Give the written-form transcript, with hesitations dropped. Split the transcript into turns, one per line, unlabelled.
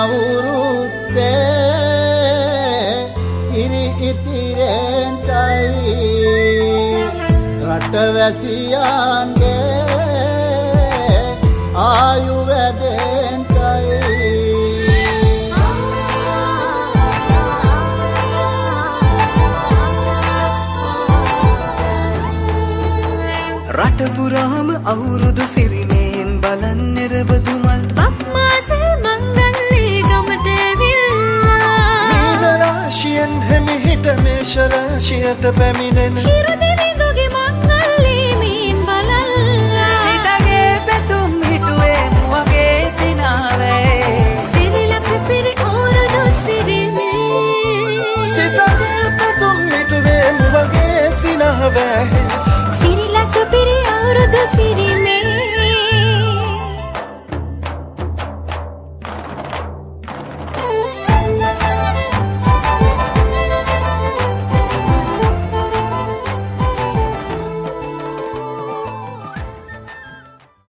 අවුරුද්දේ ඉරි ඉතිරෙන්ටයි රටවැසියන්ගේ ආයු වැඩෙන්ටයි
රට පුරාම අවුරුදු සිරිමෙන් බලන් නිරබදුමල්
බක්මාසේ මංගල්ලේ ගමට ඇවිල්ලා
මීන රාශියෙන් හැමිහිට මේෂ රාශියට පැමිණෙන
හිරු දෙවිඳුගේ මංගල්ලේ මීන් බලල්ලා
සිතගේ පැතුම් හිටුවේ මුවගේ සිනාවේ
සිරිලක පිරි අවුරුදු සිරිමේ
සිතගේ පැතුම් හිටුවේ මුවගේ සිනාවේ
සිරිලක පිරි අවුරුදු සිරිමේ